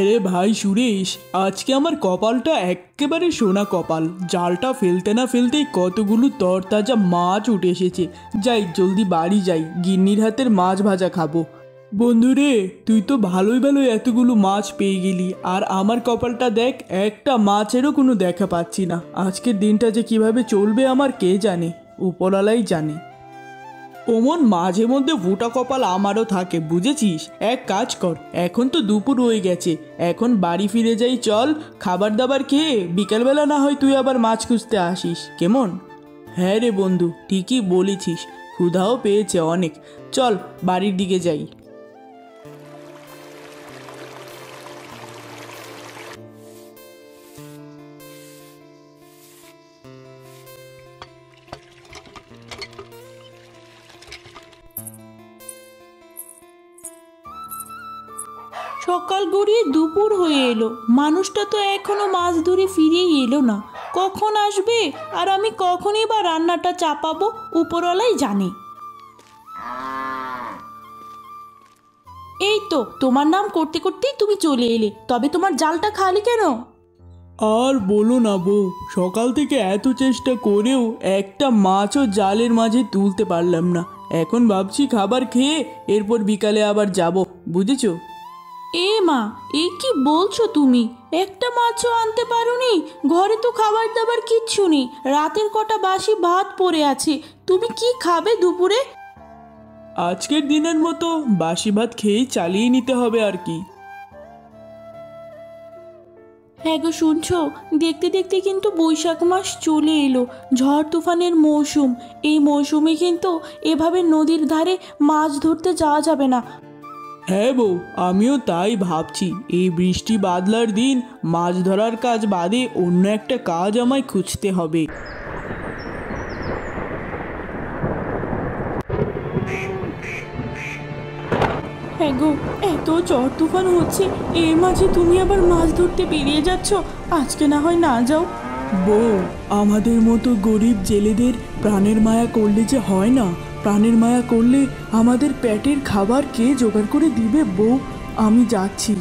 আরে ভাই সুরেশ, আজকে আমার কপালটা একেবারে সোনা কপাল। জালটা ফেলতে না ফেলতেই কতগুলো তরতাজা মাছ উঠে এসেছে। যাই জলদি বাড়ি যাই, গিন্নির হাতের মাছ ভাজা খাবো। বন্ধুরে, তুই তো ভালোই ভালোই এতগুলো মাছ পেয়ে গেলি, আর আমার কপালটা দেখ, একটা মাছেরও কোনো দেখা পাচ্ছি না। আজকের দিনটা যে কিভাবে চলবে আমার কে জানে, উপরওয়ালাই জানে। ওমন মাঝে মধ্যে ফুটা কপাল আমারও থাকে, বুঝেছিস? এক কাজ কর, এখন তো দুপুর হয়ে গেছে, এখন বাড়ি ফিরে যাই চল। খাবার দাবার খেয়ে বিকালবেলা না হয় তুই আবার মাছ খুঁজতে আসিস, কেমন? হ্যাঁ রে বন্ধু, ঠিকই বলেছিস, ক্ষুধাও পেয়েছে অনেক। চল বাড়ির দিকে যাই। সকাল গড়িয়ে দুপুর হয়ে এলো, মানুষটা তো এখনো মাছ ধরে ফিরেই এলো না। কখন আসবে আর আমি কখনই বা রান্নাটা চাপাবো, উপরওয়ালাই জানে। এই তো তোমার নাম করতে করতেই তুমি চলে এলে, তবে তোমার জালটা খালি কেন? আর বলো না বউ, সকাল থেকে এত চেষ্টা করেও একটা মাছও জালের মাঝে তুলতে পারলাম না। এখন ভাবছি খাবার খেয়ে এরপর বিকালে আবার যাব, বুঝেছো? এ মা, এ কি বলছো তুমি? একটা মাছও আনতে পারোনি? ঘরে তো খাবার দাবার কিচ্ছু নেই, রাতের কটা বাসি ভাত পড়ে আছে, তুমি কি খাবে দুপুরে? আজকের দিনের মতো বাসি ভাত খেয়েই চালিয়ে নিতে হবে আর কি। হ্যাঁ গো, শুনছো? দেখতে দেখতে কিন্তু বৈশাখ মাস চলে এলো, ঝড় তুফানের মৌসুম। এই মৌসুমে কিন্তু এভাবে নদীর ধারে মাছ ধরতে যাওয়া যাবে না। হ্যাঁ বউ, আমিও তাই ভাবছি। এই বৃষ্টি বাদলার দিন মাছ ধরার কাজ বাদে অন্য একটা কাজ আমায় খুঁজতে হবে। হ্যাঁ গো, এত ঝড় তুফান হচ্ছে, এর মাঝে তুমি আবার মাছ ধরতে বেরিয়ে যাচ্ছ। আজকে না হয় না যাও। বউ, আমাদের মতো গরিব জেলেদের প্রাণের মায়া করলে যে হয় না। প্রাণের মায়া করলে আমাদের পেটের খাবার কে জোগাড় করে দিবে বউ? আমি যাচ্ছি।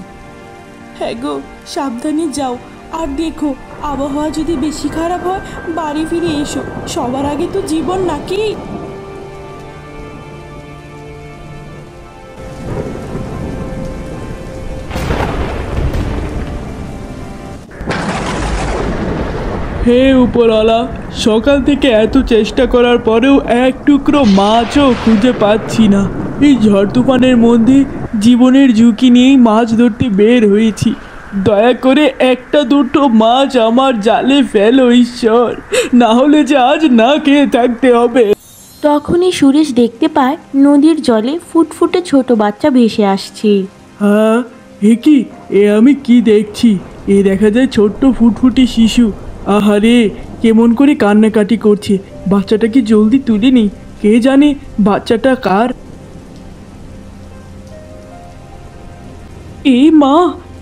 হ্যাঁ গো, সাবধানে যাও। আর দেখো, আবহাওয়া যদি বেশি খারাপ হয় বাড়ি ফিরে এসো, সবার আগে তো জীবন নাকি। হে উপরওয়ালা, সকাল থেকে এত চেষ্টা করার পরেও এক টুকরো মাছও খুঁজে পাচ্ছি না। এই ঝড় তুফানের মধ্যে জীবনের ঝুঁকি নিয়েই মাছ ধরতে বের হয়েছি। দয়া করে একটা দুটো মাছ আমার জালে ফেলো ঈশ্বর, না হলে যে আজ না খেয়ে থাকতে হবে। তখনই সুরেশ দেখতে পায় নদীর জলে ফুটফুটে ছোট বাচ্চা ভেসে আসছে। হ্যাঁ, এ কি? এ আমি কি দেখছি? এ দেখা যায় ছোট্ট ফুটফুটি শিশু। আহারে, কেমন করে কান্নাকাটি করছে। বাচ্চাটাকে জলদি তুলে নি, কে জানে বাচ্চাটা কার। এই মা,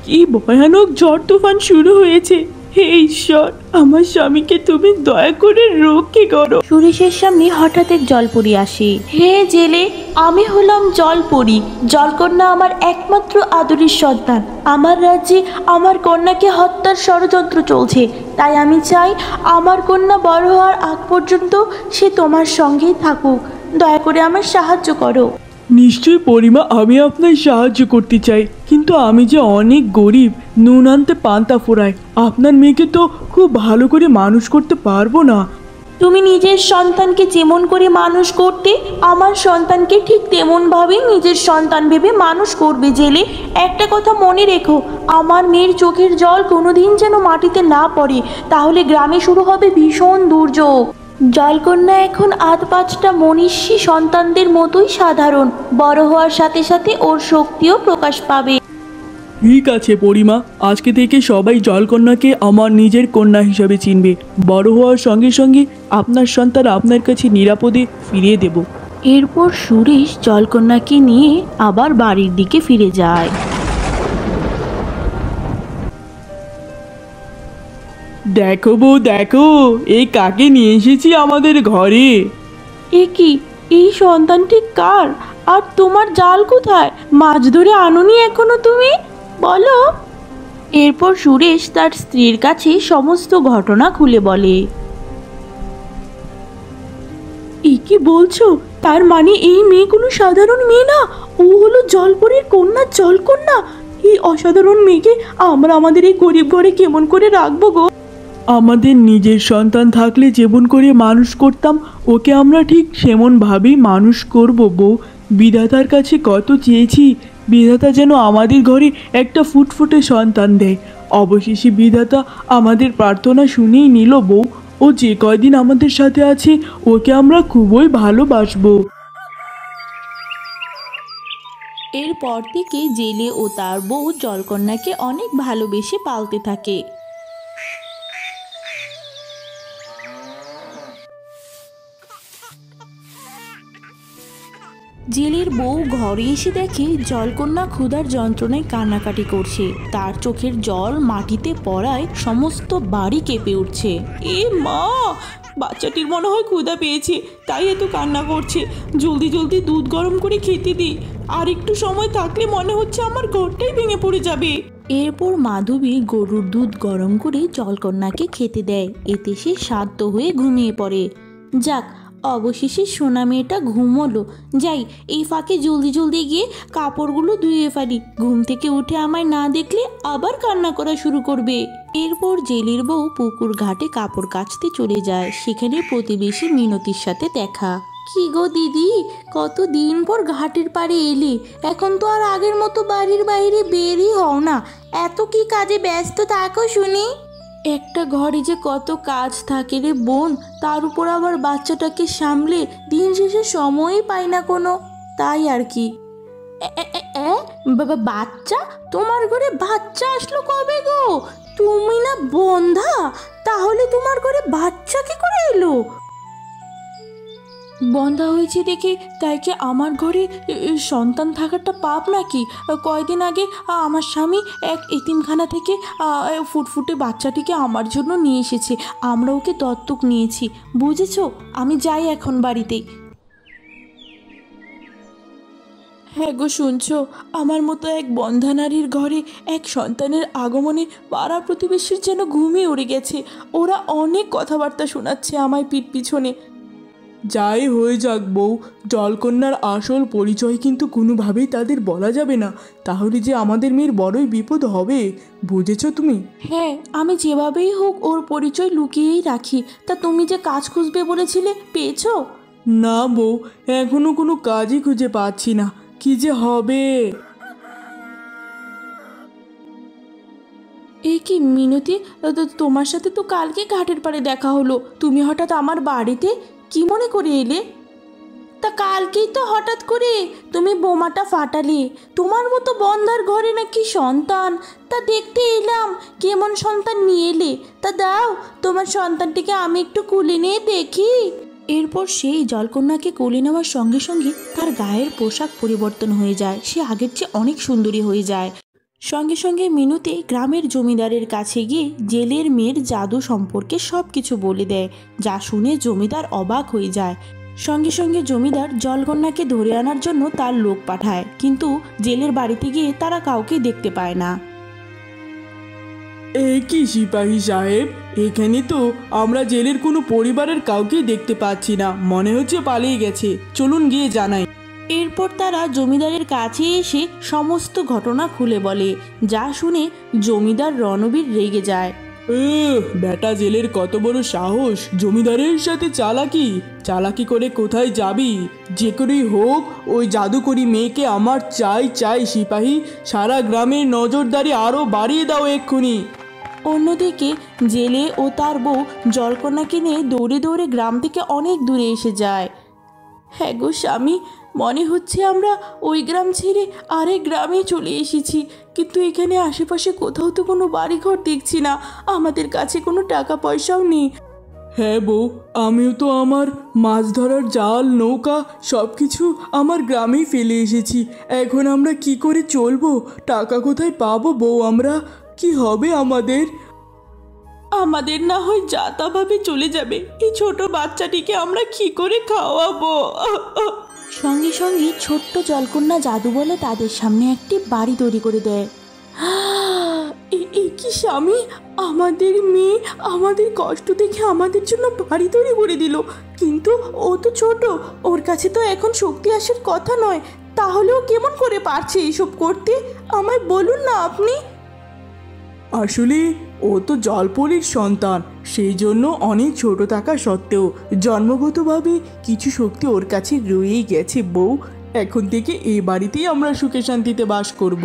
কি ভয়ানক ঝড় তুফান শুরু হয়েছে। হে ঈশ্বর, আমার স্বামীকে তুমি দয়া করে রক্ষে করো। সুরেশের সামনে হঠাৎ এক জলপরি আসে। হে জেলে, আমি হলাম জলপরি। জলকন্যা আমার একমাত্র আদরের সন্তান। আমার রাজ্যে আমার কন্যাকে হত্যার ষড়যন্ত্র চলছে, তাই আমি চাই আমার কন্যা বড় হওয়ার আগ পর্যন্ত সে তোমার সঙ্গেই থাকুক। দয়া করে আমার সাহায্য করো। নিশ্চয় পরিমা, আমি আপনার সাহায্য করতে চাই, কিন্তু আমি যে অনেক গরিব, নুন আনতে পান্তা ফোরায়। আপনার মেয়েকে তো খুব ভালো করে মানুষ করতে পারবো না। তুমি নিজের সন্তানকে যেমন করে মানুষ করতে, আমার সন্তানকে ঠিক তেমনভাবেই নিজের সন্তান ভেবে মানুষ করবে জেলে। একটা কথা মনে রেখো, আমার মেয়ের চোখের জল কোনোদিন যেন মাটিতে না পড়ে, তাহলে গ্রামে শুরু হবে ভীষণ দুর্যোগ। জলকন্যা এখন আধ পাঁচটা মনীষী সন্তানদের মতোই সাধারণ, বড় হওয়ার সাথে সাথে ওর শক্তিও প্রকাশ পাবে। ঠিক আছে পরিমা, আজকে থেকে সবাই জলকন্যাকে আমার নিজের কন্যা হিসাবে চিনবে। বড় হওয়ার সঙ্গে সঙ্গে আপনার সন্তান আপনার কাছে নিরাপদে ফিরিয়ে দেব। এরপর সুরেশ জলকন্যাকে নিয়ে আবার বাড়ির দিকে ফিরে যায়। দেখো বউ, দেখো এই কাকে নিয়ে এসেছি আমাদের ঘরে। এ কি? এই সন্তানটি কার? আর তোমার জাল কোথায়? মাছ ধরে আনোনি এখনো তুমি? বলো। এরপর সুরেশ তার স্ত্রীর কাছে সমস্ত ঘটনা খুলে বলে। কি বলছো? তার মানে এই মেয়ে কোনো সাধারণ মেয়ে না, ও হলো জলপরীর কন্যা, জলকন্যা। এই অসাধারণ মেয়েকে আমরা আমাদের এই গরিব ঘরে কেমন করে রাখবো গো? আমাদের নিজের সন্তান থাকলে যেমন করে মানুষ করতাম, ওকে আমরা ঠিক সেমনভাবেই মানুষ করব বউ। বিধাতার কাছে কত চেয়েছি, বিধাতা যেন আমাদের ঘরে একটা ফুটফুটে সন্তান দেয়। অবশেষে বিধাতা আমাদের প্রার্থনা শুনেই নিল বউ। ও যে কয়দিন আমাদের সাথে আছে, ওকে আমরা খুবই ভালোবাসবো। এরপর থেকে জেলে ও তার বউ জলকন্যাকে অনেক ভালোবেসে পালতে থাকে। জেলের বউ ঘরে এসে দেখে জলকন্যা ক্ষুধার যন্ত্রণায় কান্নাকাটি করছে। তার চোখের জল মাটিতে পড়ায় সমস্ত বাড়ি কেঁপে উঠছে। এ মা, বাচ্চাটির মনে হয় ক্ষুধা পেয়েছে, তাই এত কান্না করছে। জলদি জলদি দুধ গরম করে খেতে দিই, আর একটু সময় থাকলে মনে হচ্ছে আমার ঘরটাই ভেঙে পড়ে যাবে। এরপর মাধবী গরুর দুধ গরম করে জলকন্যাকে খেতে দেয়। এতে সে শান্ত হয়ে ঘুমিয়ে পড়ে। যাক, অবশেষে সোনা মেয়েটা ঘুমোলো। যাই, এই ফাঁকে জলদি জলদি গিয়ে কাপড়গুলো ধুয়ে ফেলি। ঘুম থেকে উঠে আমায় না দেখলে আবার কান্না করা শুরু করবে। এরপর জেলের বউ পুকুর ঘাটে কাপড় কাচতে চলে যায়। সেখানে প্রতিবেশী মিনতির সাথে দেখা। কি গো দিদি, কতদিন পর ঘাটের পাড়ে এলে? এখন তো আর আগের মতো বাড়ির বাইরে বেরই হও না, এত কি কাজে ব্যস্ত থাকো শুনি? একটা ঘরে যে কত কাজ থাকে রে বোন, তার উপর আবার বাচ্চাটাকে সামলে দিন শেষে সময়ই পাই না কোনো, তাই আর কি। বাবা, বাচ্চা? তোমার ঘরে বাচ্চা আসলো কবে গো? তুমি না বন্ধা, তাহলে তোমার ঘরে বাচ্চা কি করে এলো? বন্ধা হয়েছে দেখে তাই কি আমার ঘরে সন্তান থাকাটা পাপ নাকি? কয়দিন আগে আমার স্বামী এক এতিমখানা থেকে ফুটফুটে বাচ্চাটিকে আমার জন্য নিয়ে এসেছে। আমরা ওকে দত্তক নিয়েছি, বুঝেছো? আমি যাই এখন বাড়িতে। হ্যাঁ গো, শুনছো? আমার মতো এক বন্ধা নারীর ঘরে এক সন্তানের আগমনে পাড়া প্রতিবেশীর যেন ঘুমিয়ে উড়ে গেছে। ওরা অনেক কথাবার্তা শোনাচ্ছে আমায় পিঠ পিছনে। যাই হয়ে যাক বউ, জলকন্যার আসল পরিচয় কিন্তু কোনোভাবেই তাদের বলা যাবে না, তাহলে যে আমাদের মেয়ের বড়ই বিপদ হবে, বুঝেছো তুমি? হ্যাঁ, আমি যেভাবেই হোক ওর পরিচয় লুকিয়েই রাখি। তা তুমি যে কাজ খুঁজবে বলেছিলে, পেয়েছো? না বউ, এখনো কোনো কাজই খুঁজে পাচ্ছি না, কি যে হবে। এই কি মিনতি, তোমার সাথে তো কালকে ঘাটের পাড়ে দেখা হলো, তুমি হঠাৎ আমার বাড়িতে কি মনে করে এলে? তা কালকেই তো হঠাৎ করে তুমি বোমাটা ফাটালে। তোমার মতো বন্ধার ঘরে নাকি সন্তান, তা দেখতে এলাম। কেমন সন্তান নিয়ে এলে? তা দাও, তোমার সন্তানটিকে আমি একটু কুলে নিয়ে দেখি। এরপর সেই জলকন্যাকে কোলে নেওয়ার সঙ্গে সঙ্গে তার গায়ের পোশাক পরিবর্তন হয়ে যায়। সে আগের চেয়ে অনেক সুন্দরী হয়ে যায়। সঙ্গে সঙ্গে মিনুতে গ্রামের জমিদারের কাছে গিয়ে জেলের মেয়ের জাদু সম্পর্কে সব কিছু বলে দেয়, যা শুনে জমিদার অবাক হয়ে যায়। সঙ্গে সঙ্গে জমিদার জলকন্যাকে ধরে আনার জন্য তার লোক পাঠায়, কিন্তু জেলের বাড়িতে গিয়ে তারা কাউকে দেখতে পায় না। এ কি সিপাহী সাহেব, এখানে তো আমরা জেলের কোনো পরিবারের কাউকেই দেখতে পাচ্ছি না, মনে হচ্ছে পালিয়ে গেছে, চলুন গিয়ে জানাই। এরপর তারা জমিদারের কাছে এসে সমস্ত ঘটনা খুলে বলে, যা শুনে জমিদার রণবীর রেগে যায়। বেটা জেলের কত বড় সাহস, জমিদারের সাথে চালাকি চালাকি করে কোথায় যাবি? যে করেই হোক ওই জাদুকরি মেয়েকে আমার চাই চাই সিপাহী, সারা গ্রামের নজরদারি আরও বাড়িয়ে দাও এক্ষুনি। অন্যদিকে জেলে ও তার বউ জলকন্যাকে নিয়ে দৌড়ে দৌড়ে গ্রাম থেকে অনেক দূরে এসে যায়। হ্যাঁ গো স্বামী, মনে হচ্ছে আমরা ওই গ্রাম ছেড়ে আরেক গ্রামে চলে এসেছি, কিন্তু এখানে আশেপাশে কোথাও তো কোনো বাড়িঘর দেখছি না, আমাদের কাছে কোনো টাকা পয়সাও নেই। হ্যাঁ বউ, আমিও তো আমার মাছ ধরার জাল, নৌকা সব কিছু আমার গ্রামেই ফেলে এসেছি। এখন আমরা কি করে চলবো? টাকা কোথায় পাবো বউ? আমরা কি হবে আমাদের? আমাদের না হয় যাতাভাবে চলে যাবে, এই ছোট বাচ্চাটিকে আমরা কি করে খাওয়াবো? সঙ্গে সঙ্গে ছোট্ট জলকন্যা জাদু বলে তাদের সামনে একটি বাড়ি তৈরি করে দেয়। এই কি স্বামী, আমাদের মেয়ে আমাদের কষ্ট দেখে আমাদের জন্য বাড়ি তৈরি করে দিল, কিন্তু ও তো ছোট, ওর কাছে তো এখন শক্তি আসার কথা নয়, তাহলেও কেমন করে পারছে এইসব করতে? আমায় বলুন না আপনি। আসলে ও তো জলপরীর সন্তান, সেই জন্য অনেক ছোট থাকা সত্ত্বেও জন্মগতভাবে কিছু শক্তি ওর কাছে রয়েই গেছে বউ। এখন থেকে এই বাড়িতেই আমরা সুখে শান্তিতে বাস করব।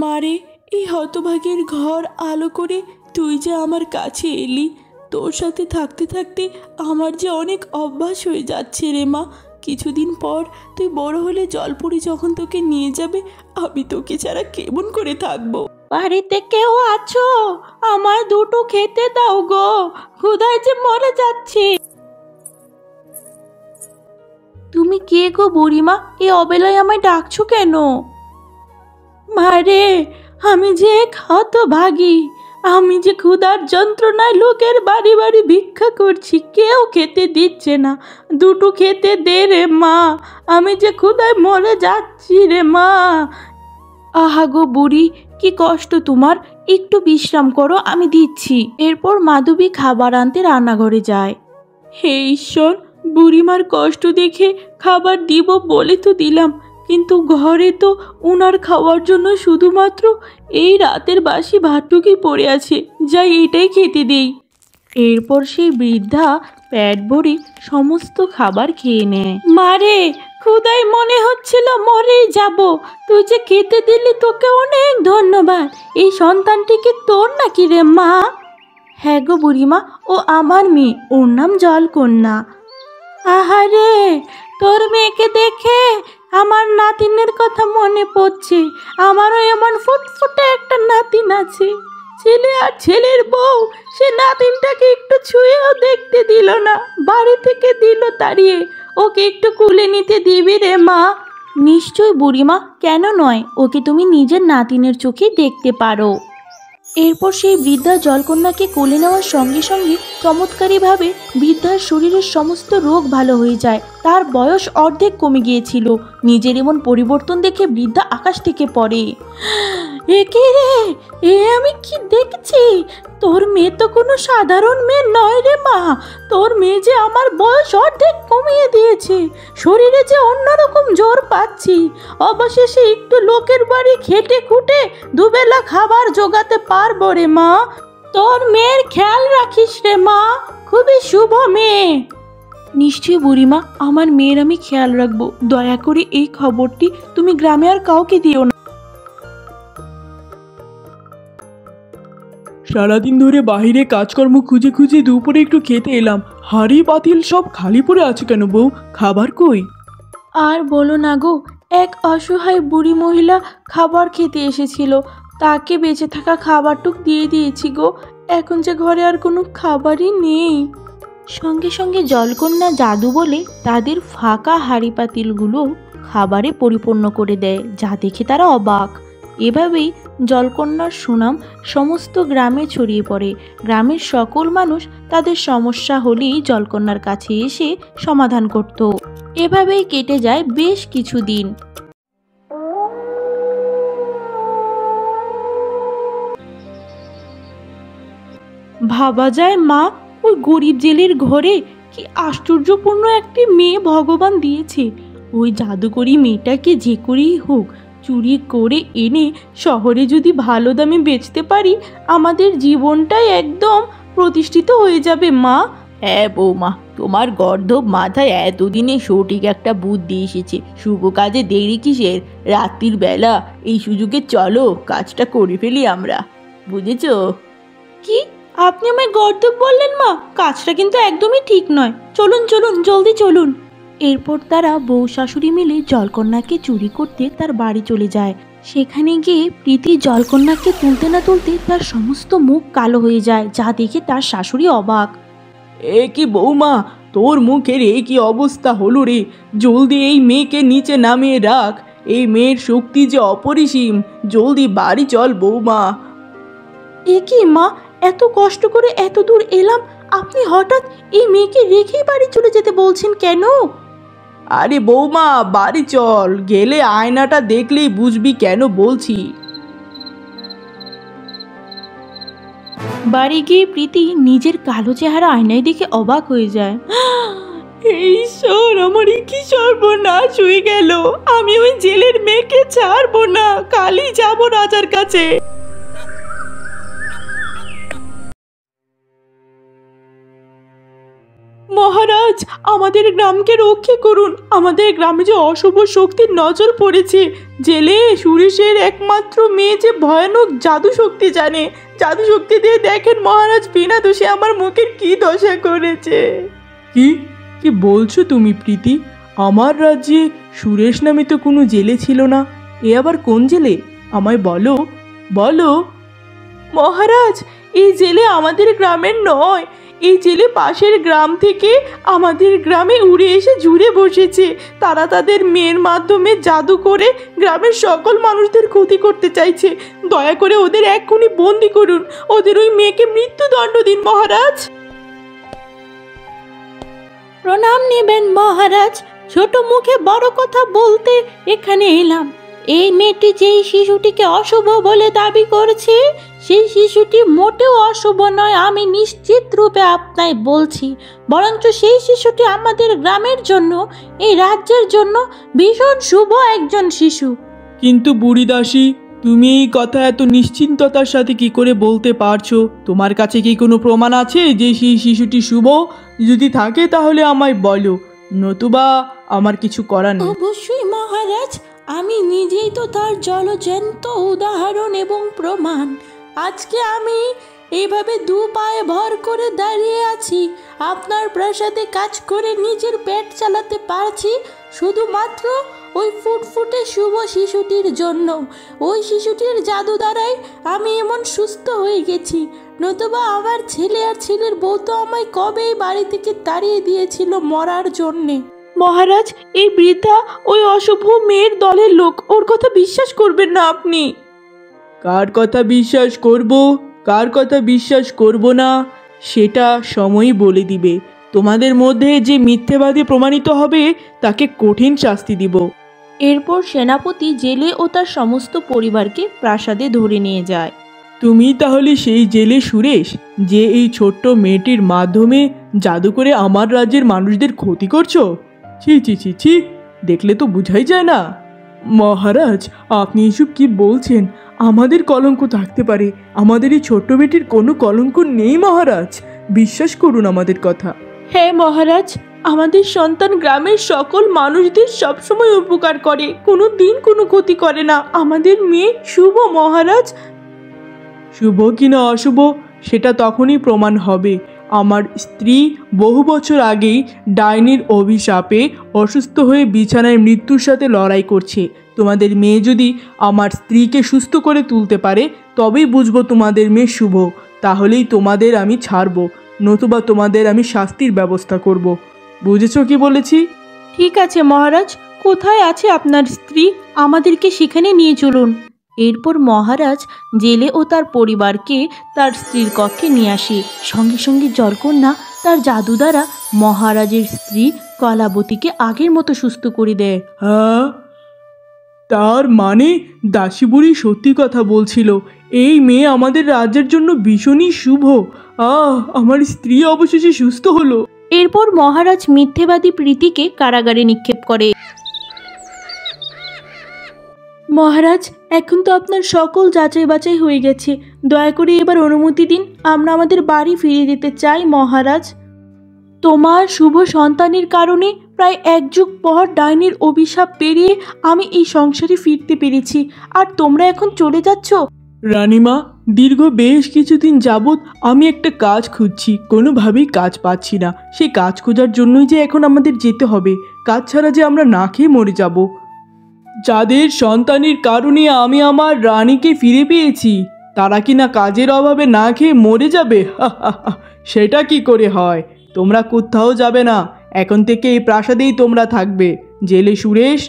মারে, এই হতভাগের ঘর আলো করে তুই যে আমার কাছে এলি, তোর সাথে থাকতে থাকতে আমার যে অনেক অভ্যাস হয়ে যাচ্ছে রে মা। কিছুদিন পর তুই বড় হলে জলপুরি যখন তোকে নিয়ে যাবে, আমি তোকে ছাড়া কেমন করে থাকবো? বাড়িতে কেউ আছো? আমার দুটো খেতে দাও গো, ক্ষুধায় যে মরে যাচ্ছে। তুমি কে গো বুড়িমা? এই অবেলায় আমায় ডাকছো কেন? মারে, আমি যে হতভাগী, আমি যে ক্ষুধার যন্ত্রণায় লোকের বাড়ি বাড়ি ভিক্ষা করছি, কেউ খেতে দিচ্ছে না, দুটো খেতে দে রে মা, আমি যে ক্ষুধায় মরে যাচ্ছি রে মা। আহা গো বুড়ি, কি কষ্ট তোমার, একটু বিশ্রাম করো, আমি দিচ্ছি। এরপর মাধবী খাবার আনতে রান্নাঘরে যায়। হে ঈশ্বর, বুড়িমার কষ্ট দেখে খাবার দিব বলে তো দিলাম, কিন্তু ঘরে তো উনার খাওয়ার জন্য শুধুমাত্র এই রাতের বাসি ভাতটুকুই পড়ে আছে, যাই এটাই খেতে দেই। এরপর সেই বৃদ্ধা পেট ভরে সমস্ত খাবার খেয়ে নেয়। মারে, ক্ষুধায় মনে হচ্ছিল মরেই যাব, তুই যে খেতে দিলি তোকে অনেক ধন্যবাদ। এই সন্তানটিকে তোর নাকি রে মা? হ্যাঁ গো বুড়িমা, ও আমার মেয়ে, ওর নাম জলকন্যা। আহারে, তোর মেয়েকে দেখে আমার নাতিনের কথা মনে পড়ছে। আমারও এমন ফুটফুটে একটা নাতিন আছে। ছেলে আর ছেলের বউ সে নাতিনটাকে একটু ছুঁয়েও দেখতে দিল না, বাড়ি থেকে দিল তাড়িয়ে। ওকে একটু কুলে নিতে দিবি রে মা? নিশ্চয় বুড়িমা, কেন নয়, ওকে তুমি নিজের নাতিনের চোখে দেখতে পারো। এরপর সেই বৃদ্ধা জলকন্যাকে কোলে নেওয়ার সঙ্গে সঙ্গে চমৎকারীভাবে বৃদ্ধার শরীরের সমস্ত রোগ ভালো হয়ে যায়। তার বয়স অর্ধেক কমে গিয়েছিল। নিজের এমন পরিবর্তন দেখে বৃদ্ধা আকাশ থেকে পড়ে। এ কি রে, এ আমি কি দেখছি? তোর মেয়ে তো কোনো সাধারণ মেয়ে নয় রে মা, তোর মেয়ে যে আমার বয়স অর্ধেক কমিয়ে দিয়েছে, শরীরে যে অন্যরকম জোর পাচ্ছি। অবশেষে একটু লোকের বাড়ি খেটে খুঁটে দুবেলা খাবার জোগাতে পারবো রে মা। তোর মেয়ের খেয়াল রাখিস রে মা, খুবই শুভ মেয়ে। নিশ্চয়ই বুড়িমা, আমার মেয়ের আমি খেয়াল রাখবো। দয়া করে এই খবরটি তুমি গ্রামে আর কাউকে দিও না। সারাদিন ধরে বাইরে কাজকর্ম খুঁজে খুঁজে দুপুরে একটু খেতে এলাম, হাঁড়ি পাতিল সব খালি পড়ে আছে কেন বউ? খাবার কই? আর বলো না গো, এক অসহায় বুড়ি মহিলা খাবার খেতে এসেছিল, তাকে বেঁচে থাকা খাবারটুক দিয়ে দিয়েছি গো। এখন যে ঘরে আর কোনো খাবারই নেই। সঙ্গে সঙ্গে জলকন্যা জাদু বলে তাদের ফাঁকা হাঁড়ি পাতিলগুলো খাবারে পরিপূর্ণ করে দেয়, যা দেখে তারা অবাক। এভাবেই জলকন্যার সুনাম সমস্ত গ্রামে ছড়িয়ে পড়ে। গ্রামের সকল মানুষ তাদের সমস্যা হলেই জলকন্যার কাছে এসে সমাধান করত। এভাবেই কেটে যায় বেশ কিছুদিন। ভাবা যায় মা, ওই গরিব জেলের ঘরে কি আশ্চর্যপূর্ণ একটি মেয়ে ভগবান দিয়েছে। ওই জাদুকরি মেয়েটাকে যে করেই হোক চুরি করে এনে শহরে যদি ভালো দামে বেচতে পারি, আমাদের জীবনটাই একদম প্রতিষ্ঠিত হয়ে যাবে মা। হ্যাঁ বৌমা, তোমার গর্ধব মাথায় এতদিনে সঠিক একটা বুদ্ধি এসেছে। শুভ কাজে দেরি কিসের? রাত্রির বেলা এই সুযোগে চলো কাজটা করে ফেলি আমরা, বুঝেছ? কি আপনি আমায় গর্ধব বললেন মা? কাজটা কিন্তু একদমই ঠিক নয়। চলুন চলুন, জলদি চলুন। এরপর তারা বউ শাশুড়ি মিলে জলকন্যাকে চুরি করতে তার বাড়ি চলে যায়। সেখানে গিয়ে প্রীতি জলকন্যাকে তুলতে না তুলতে তার সমস্ত মুখ কালো হয়ে যায়, যা দেখে তার শাশুড়ি অবাক। এ কি বৌমা, তোর মুখের এই কি অবস্থা হলো রে? জলদি এই মেয়েকে নিচে নামিয়ে রাখ, এই মেয়ের শক্তি যে অপরিসীম। জলদি বাড়ি চল বৌমা। এ কি মা, এত কষ্ট করে এত দূর এলাম, আপনি হঠাৎ এই মেয়েকে রেখেই বাড়ি চলে যেতে বলছেন কেন? আরে বৌমা বাড়ি চল, গেলে আয়নাটা দেখলেই বুঝবি কেন বলছি। বাড়ি গিয়ে প্রীতি নিজের কালো চেহারা আয়নায় দেখে অবাক হয়ে যায়। ঈশ্বর, আমার কি সর্বনাশ হয়ে গেল! আমি ওই জেলের মেয়েকে ছাড়বো না, কালই যাবো রাজার কাছে। মহারাজ, আমাদের গ্রামকে রক্ষা করুন। আমাদের গ্রামে যে অশুভ শক্তির নজর পড়েছে। জেলে সুরেশের একমাত্র মেয়ে যে ভয়ানক জাদু শক্তি জানে। জাদু শক্তি দিয়ে দেখেন মহারাজ, বিনা দোষে আমার মুখের কি দশা করেছে। কি কি বলছো তুমি প্রীতি? আমার রাজ্যে সুরেশ নামে তো কোনো জেলে ছিল না। এ আবার কোন জেলে? আমায় বলো বলো। মহারাজ, এই জেলে আমাদের গ্রামের নয়। এই জেলে পাশের গ্রাম থেকে আমাদের গ্রামে উড়ে এসে জুড়ে বসেছে। তারা তাদের মেয়ের মাধ্যমে জাদু করে গ্রামের সকল মানুষদের ক্ষতি করতে চাইছে। দয়া করে ওদের এক্ষুনি বন্দি করুন। ওদের ওই মেয়েকে মৃত্যুদণ্ড দিন মহারাজ। প্রণাম নেবেন মহারাজ। ছোট মুখে বড় কথা বলতে এখানে এলাম। এই মেয়েটি যেই শিশুটিকে অশুভ বলে দাবি করছে, সেই শিশুটি মোটেও অশুভ নয়, আমি নিশ্চিত রূপে আপনায় বলছি। বরঞ্চ সেই শিশুটি আমাদের গ্রামের জন্য, এই রাজ্যের জন্য ভীষণ শুভ একজন শিশু। কিন্তু বুড়ি দাসী, তুমি এই কথা এত নিশ্চিন্ততার সাথে কি করে বলতে পারছো? তোমার কাছে কি কোনো প্রমাণ আছে যে সেই শিশুটি শুভ? যদি থাকে তাহলে আমায় বলো, নতুবা আমার কিছু করার নেই। অবশ্যই মহারাজ, আমি নিজেই তো তার জলজ্যান্ত উদাহরণ এবং প্রমাণ। আজকে আমি এইভাবে দু পায়ে ভর করে দাঁড়িয়ে আছি। আপনার প্রাসাদে কাজ করে নিজের পেট চালাতে পারছি শুধুমাত্র ওই ফুটফুটে শুভ শিশুটির জন্য। ওই শিশুটির জাদু দ্বারাই আমি এমন সুস্থ হয়ে গেছি। নতুবা আমার ছেলে আর ছেলের বউ তো আমায় কবেই বাড়ি থেকে তাড়িয়ে দিয়েছিল মরার জন্যে। মহারাজ, এই বৃদ্ধা ওই অশুভ মেয়ের দলের লোক। ওর কথা বিশ্বাস করবেন না আপনি। কার কথা বিশ্বাস করব, কার কথা বিশ্বাস করব না, সেটা সময়ই বলে দিবে। তোমাদের মধ্যে যে মিথ্যেবাদী প্রমাণিত হবে তাকে কঠিন শাস্তি দিব। এরপর সেনাপতি জেলে ও তার সমস্ত পরিবারকে প্রাসাদে ধরে নিয়ে যায়। তুমি তাহলে সেই জেলে সুরেশ, যে এই ছোট্ট মেয়েটির মাধ্যমে জাদু করে আমার রাজ্যের মানুষদের ক্ষতি করছো? ছি ছি ছি ছি, দেখলে তো বোঝাই যায় না। মহারাজ, আপনি এসব কি বলছেন? আমাদের কলঙ্ক থাকতে পারে, আমাদের এই ছোট্ট মেয়েটির কোনো কলঙ্ক নেই মহারাজ। বিশ্বাস করুন আমাদের কথা। হ্যাঁ মহারাজ, আমাদের সন্তান গ্রামের সকল মানুষদের সবসময় উপকার করে, কোনো দিন কোনো ক্ষতি করে না। আমাদের মেয়ে শুভ মহারাজ। শুভ কিনা অশুভ সেটা তখনই প্রমাণ হবে। আমার স্ত্রী বহু বছর আগেই ডাইনির অভিশাপে অসুস্থ হয়ে বিছানায় মৃত্যুর সাথে লড়াই করছে। তোমাদের মেয়ে যদি আমার স্ত্রীকে সুস্থ করে তুলতে পারে তবেই বুঝবো তোমাদের মেয়ে শুভ। তাহলেই তোমাদের আমি ছাড়ব, নতুবা তোমাদের আমি শাস্তির ব্যবস্থা করব। বুঝেছো কি বলেছি? ঠিক আছে মহারাজ, কোথায় আছে আপনার স্ত্রী? আমাদেরকে সেখানে নিয়ে চলুন। এরপর মহারাজ জেলে ও তার পরিবারকে তার স্ত্রীর কক্ষে নিয়ে আসে। সঙ্গে সঙ্গে জলকন্যা তার জাদু দ্বারা মহারাজের স্ত্রী কলাবতীকে আগের মতো সুস্থ করে দেয়। হ্যাঁ, তার মানে দাসী বুড়ি সত্যি কথা বলছিল। এই মেয়ে আমাদের রাজ্যের জন্য ভীষণই শুভ। আমার স্ত্রী অবশেষে সুস্থ হলো। এরপর মহারাজ মিথ্যেবাদী প্রীতিকে কারাগারে নিক্ষেপ করে। মহারাজ, এখন তো আপনার সকল যাচাই বাছাই হয়ে গেছে। দয়া করে এবার অনুমতি দিন, আমরা আমাদের বাড়ি ফিরে যেতে চাই মহারাজ। তোমার শুভ সন্তানের কারণে প্রায় এক যুগ পর ডাইনির অভিশাপ পেরিয়ে আমি এই সংসারে ফিরতে পেরেছি, আর তোমরা এখন চলে যাচ্ছ? রানীমা, দীর্ঘ বেশ কিছুদিন যাবৎ আমি একটা কাজ খুঁজছি, কোনোভাবেই কাজ পাচ্ছি না। সেই কাজ খোঁজার জন্যই যে এখন আমাদের যেতে হবে। কাজ ছাড়া যে আমরা না খেয়ে মরে যাব। যাদের সন্তানের কারণে আমি আমার রানীকে ফিরে পেয়েছি, তারা কি না কাজের অভাবে না খেয়ে মরে যাবে? সেটা কি করে হয়? তোমরা কোথাও যাবে না, এখন থেকে এই প্রাসাদেই তোমরা থাকবে। জেলে সুরেশ,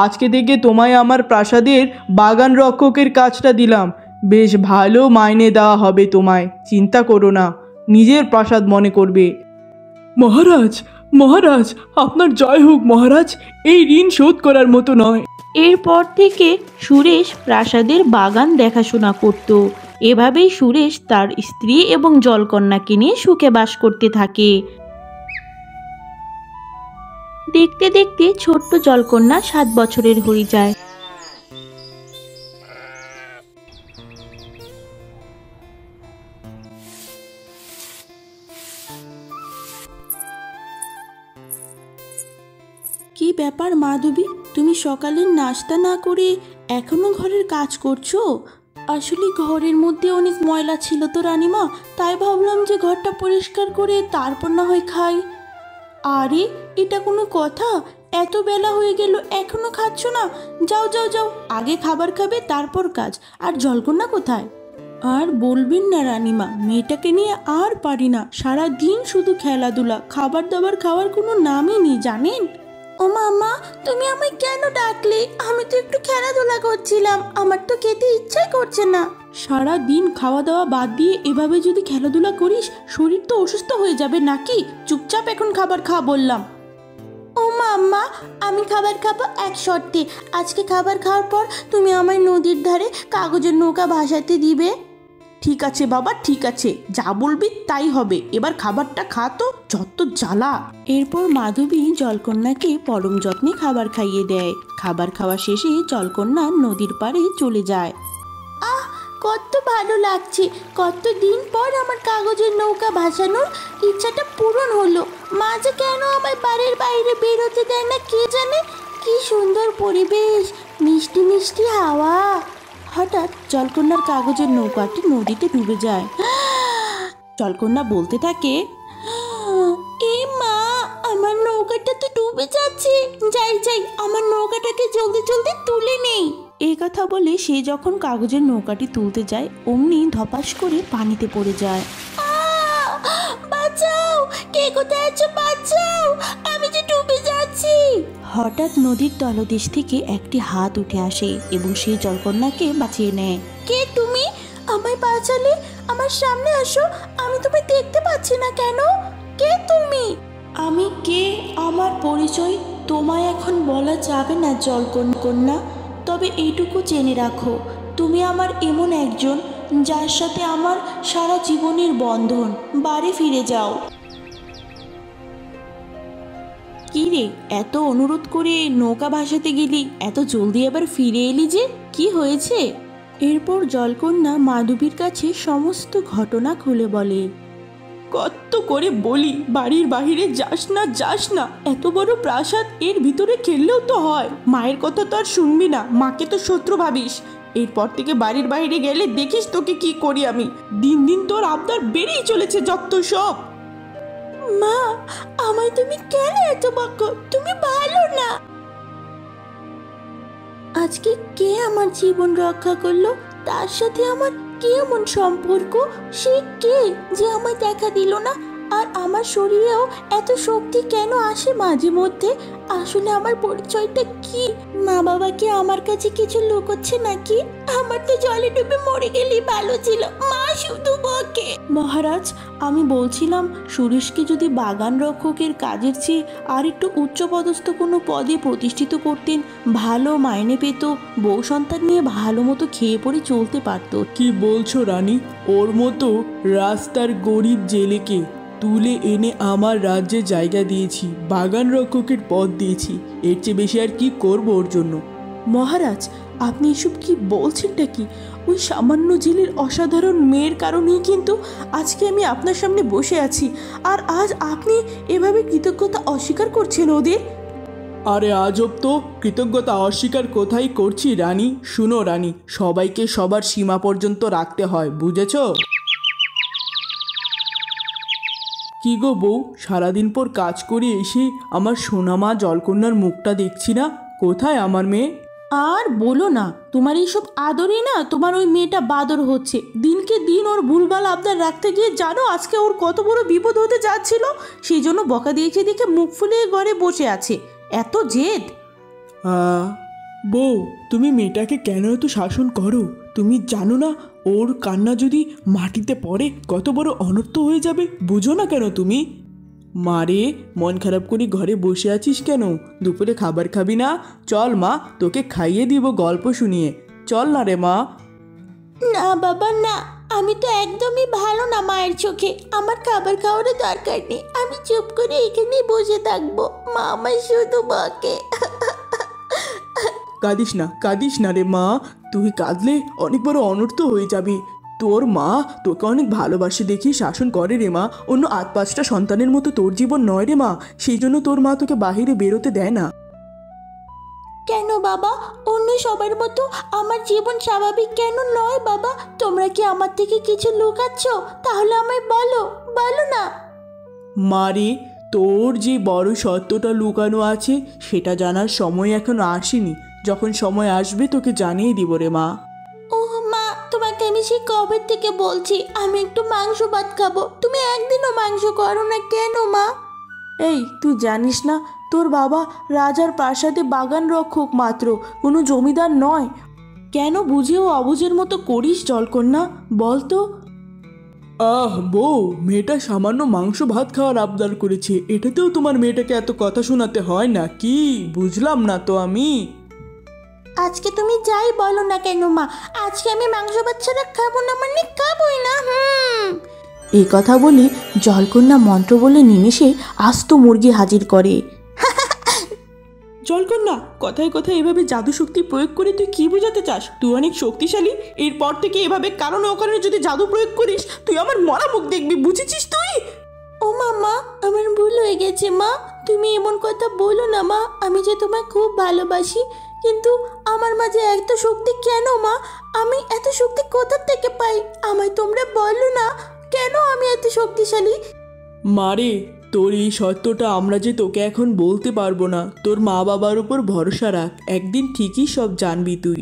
আজকে থেকে তোমায় আমার প্রাসাদের বাগান রক্ষকের কাজটা দিলাম। বেশ ভালো মাইনে দেওয়া হবে তোমায়, চিন্তা করো না, নিজের প্রাসাদ মনে করবে। মহারাজ, মহারাজ, আপনার জয় হোক মহারাজ, এই ঋণ শোধ করার মতো নয়। এরপর থেকে সুরেশ প্রাসাদের বাগান দেখাশোনা করত। এভাবেই সুরেশ তার স্ত্রী এবং জলকন্যাকে নিয়ে সুখে বাস করতে থাকে। দেখতে দেখতে ছোট্ট জলকন্যা 7 বছরের হয়ে যায়। কি ব্যাপার মাধবী, তুমি সকালের নাস্তা না করে এখনো ঘরের কাজ করছো? আসলে ঘরের মধ্যে অনেক ময়লা ছিল তো রানীমা, তাই ভাবলাম যে ঘরটা পরিষ্কার করে তারপর না হয় খাই। আরে এটা কোনো কথা? এত বেলা হয়ে গেল এখনো খাচ্ছ না? যাও যাও যাও, আগে খাবার খাবে তারপর কাজ। আর জলকন্যা কোথায়? আর বলবেন না রানীমা, মেয়েটাকে নিয়ে আর পারি না। সারা দিন শুধু খেলাধুলা, খাবার দাবার খাওয়ার কোনো নামই নেই জানেন। ও মামা, তুমি আমায় কেন ডাকলে? আমি তো একটু খেলাধুলা করছিলাম, আমার তো খেতে ইচ্ছাই করছে না। সারা দিন খাওয়া দাওয়া বাদ দিয়ে এভাবে যদি খেলাধুলা করিস, শরীর তো অসুস্থ হয়ে যাবে নাকি? চুপচাপ এখন খাবার খা বললাম। ও মাম্মা, আমি খাবার খাবো এক শর্তে। আজকে খাবার খাওয়ার পর তুমি আমায় নদীর ধারে কাগজের নৌকা ভাসাতে দিবে। ঠিক আছে বাবা, ঠিক আছে, যা বলবি তাই হবে। এবার খাবারটা খা তো, যত জ্বালা। এরপর মাধবী জলকন্যাকে পরম যত্নে খাবার খাইয়ে দেয়। খাবার খাওয়া শেষে জলকন্যা নদীর পাড়ে চলে যায়। আহ, কত ভালো লাগছে! কত দিন পর আমার কাগজের নৌকা ভাসানোর ইচ্ছাটা পূরণ হলো। মা যে কেন আমায় বাড়ির বাইরে বের হতে দেয় না কে জানে। কি সুন্দর পরিবেশ, মিষ্টি মিষ্টি হাওয়া। হঠাৎ জলকন্যার কাগজের নৌকাটি নদীতে ডুবে যায়। জলকন্যা বলতে থাকে, এ মা, আমার নৌকাটা তো ডুবে যাচ্ছে। যাই যাই, আমার নৌকাটাকে জলদি জলদি তুলে নেই। এই কথা বলে সে যখন কাগজের নৌকাটি তুলতে যায়, অমনি ধপাস করে পানিতে পড়ে যায়। বাঁচাও, কে কোথায় আছো? বাঁচাও, আমি যে ডুবে যাচ্ছি। হঠাৎ নদীর তলদেশ থেকে একটি হাত উঠে আসে এবং সে জলকন্যাকে বাঁচিয়ে নেয়। কে তুমি? আমায় বাঁচালে? আমার সামনে আসো, আমি তোমায় দেখতে পাচ্ছি না কেন। কে তুমি? আমি কে, আমার পরিচয় তোমায় এখন বলা যাবে না জলকন্যা। তবে এইটুকু জেনে রাখো, তুমি আমার এমন একজন যার সাথে আমার সারা জীবনের বন্ধন। বাড়ি ফিরে যাও। কি রে, এত অনুরোধ করে নৌকা ভাসাতে গেলি, এত জলদি আবার ফিরে এলি যে? কি হয়েছে? এরপর জলকন্যা মাধবীর কাছে সমস্ত ঘটনা খুলে বলে। কত করে বলি বাড়ির বাহিরে যাস না যাস না, এত বড় প্রাসাদ, এর ভিতরে খেললেও তো হয়। মায়ের কথা তো আর শুনবি না, মাকে তো শত্রু ভাবিস। এরপর থেকে বাড়ির বাইরে গেলে দেখিস তোকে কি করি আমি। দিন দিন তোর আবদার বেড়েই চলেছে যত সব। মা, আমায় তুমি কেন এত বকো? তুমি ভালো না। আজকে কে আমার জীবন রক্ষা করলো? তার সাথে আমার কেমন সম্পর্ক? সে কে যে আমায় দেখা দিল না? আর আমার শরীরেও এত শক্তি কেন আসে মাঝে মধ্যে? আসলে আমার পরিচয়টা কি? মা বাবা কি আমার কাছে কিছু লুকোচ্ছে নাকি? আমার তো জলে ডুবে মরে গেলেই ভালো ছিল, মা শুধু বকে। মহারাজ, আমি বলছিলাম সুরেশকে যদি বাগান রক্ষকের কাজের চেয়ে আর একটু উচ্চপদস্থ কোনো পদে প্রতিষ্ঠিত করতেন, ভালো মাইনে পেত, বউ সন্তান নিয়ে ভালো মতো খেয়ে পড়ে চলতে পারত। কি বলছো রানী? ওর মতো রাস্তার গরিব জেলেকে তুলে এনে আমার রাজ্যে জায়গা দিয়েছি, বাগান রক্ষকের পদ দিয়েছি, এর চেয়ে বেশি আর কি করবো ওর জন্য? মহারাজ, আপনি এসব কি বলছেনটা কি? ওই সামান্য জেলের অসাধারণ মেয়ের কারণেই কিন্তু আজকে আমি আপনার সামনে বসে আছি, আর আজ আপনি এভাবে কৃতজ্ঞতা অস্বীকার করছেন ওদের। আরে আজব তো, কৃতজ্ঞতা অস্বীকার কোথায় করছি রানী? শুনো রানী, সবাইকে সবার সীমা পর্যন্ত রাখতে হয়, বুঝেছ? কি গো বউ, সারাদিন পর কাজ করে এসে আমার সোনামা জলকন্যার মুখটা দেখছি না, কোথায় আমার মেয়ে? আর বলো না, তোমার এইসব আদরে না তোমার ওই মেয়েটা বাদর হচ্ছে। দিনকে দিন ওর ভুলভাল আবদার রাখতে গিয়ে জানো আজকে ওর কত বড় বিপদ হতে যাচ্ছিল। সেই জন্য বকা দিয়েছে দেখে মুখ ফুলিয়ে ঘরে বসে আছে। এত জেদ! বউ, তুমি মেয়েটাকে কেন এত শাসন করো? তুমি জানো না ওর কান্না যদি মাটিতে পড়ে কত বড় অনর্থ হয়ে যাবে? বুঝো না কেন তুমি? মারে, মন খারাপ করে ঘরে বসে আছিস কেন? দুপুরে খাবার খাবি না? চল মা, তোকে খাইয়ে দিব গল্প শুনিয়ে। চল না রে মা। না বাবা না, আমি তো একদমই ভালো না মায়ের চোখে। আমার খাবার খাওয়ার দরকার নেই, আমি চুপ করে এখানেই বসে থাকবো। মা আমায় শুধু বকে। কাঁদিস না রে মা। তুই কাঁদলে অনেক বড় অনর্থ হয়ে যাবি। তোর মা তোকে অনেক ভালোবাসে দেখি শাসন করে রে মা। অন্য 8-5টা সন্তানের মতো তোর জীবন নয় রে মা, সেই জন্য তোর মা তোকে বাহিরে বেরোতে দেয় না। কেন বাবা, অন্য সবার মতো আমার জীবন স্বাভাবিক কেন নয় বাবা? তোমরা কি আমার থেকে কিছু লুকাচ্ছ? তাহলে আমায় বলো, বলো না। মারে, তোর যে বড় সত্যটা লুকানো আছে সেটা জানার সময় এখনো আসেনি। যখন সময় আসবে তোকে জানিয়ে দিব রে মা। ও মা, তোমাকে আমি সেই কবে থেকে বলছি আমি একটু মাংস ভাত খাবো, তুমি একদিনও মাংস করো না কেন মা? এই, তুই জানিস না তোর বাবা রাজার প্রাসাদে বাগান রক্ষক মাত্র, কোনো জমিদার নয়। কেন বুঝেও অবুঝের মতো করিস জলকন্যা, বল তো? বউ, মেয়েটা সামান্য মাংস ভাত খাওয়ার আবদার করেছে, এটাতেও তোমার মেয়েটাকে এত কথা শোনাতে হয় না কি? বুঝলাম না তো আমি। আজকে তুমি যাই বলো না কেন মা, আজকে আমি মাংস ভাত ছাড়া খাবো না, মানে খাবোই না। এই কথা বলে জলকন্যা মন্ত্র বলে নিমেষে আস্ত মুরগি হাজির করে। জলকন্যা, কথায় কথায় এভাবে জাদু শক্তি প্রয়োগ করে তুই কি বোঝাতে চাস? তুই অনেক শক্তিশালী। এরপর থেকে এভাবে কারণে অকারণে যদি জাদু প্রয়োগ করিস, তুই আমার মরা মুখ দেখবি, বুঝেছিস তুই? ও মামা, আমার ভুল হয়ে গেছে মা, তুমি এমন কথা বলো না মা। আমি যে তোমায় খুব ভালোবাসি, কিন্তু আমার মাঝে এত শক্তি কেন মা? আমি এত শক্তি কোথা থেকে পাই? আমায় তোমরা বলো না, কেন আমি এত শক্তিশালী? মারে, তোর এই সত্যটা আমরা যে তোকে এখন বলতে পারবো না। তোর মা বাবার উপর ভরসা রাখ, একদিন ঠিকই সব জানবি তুই।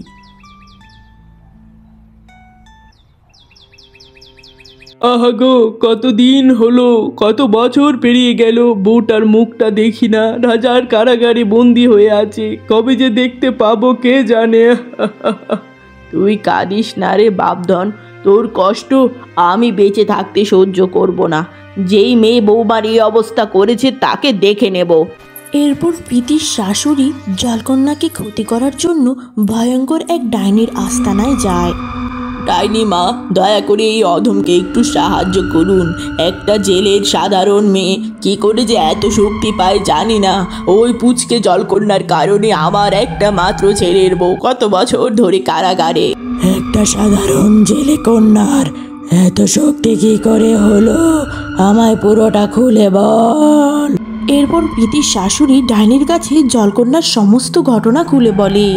আহা গো, কতদিন হলো, কত বছর পেরিয়ে গেল, বউটার মুখটা দেখি না। রাজার কারাগারে বন্দি হয়ে আছে, কবে যে দেখতে পাবো কে জানে। তুই কাঁদিস না রে বাপধন, তোর কষ্ট আমি বেঁচে থাকতে সহ্য করব না। যেই মেয়ে বৌমার এই অবস্থা করেছে তাকে দেখে নেব। এরপর প্রীতির শাশুড়ি জলকন্যাকে ক্ষতি করার জন্য ভয়ঙ্কর এক ডাইনির আস্তানায় যায়। ডাইনি মা, দয়া করে এই অধমকে একটু সাহায্য করুন। একটা জেলের সাধারণ মেয়ে কি করে যে এত শক্তি পায় জানি না। ওই পুচকে জলকন্যার কারণে আমার একটা মাত্র ছেলের বউ কত বছর ধরে কারাগারে। একটা সাধারণ জেলে কন্যার এত শক্তি কি করে হলো? আমায় পুরোটা খুলে বল। এরপর প্রীতির শাশুড়ি ডাইনির কাছে জলকন্যার সমস্ত ঘটনা খুলে বলে।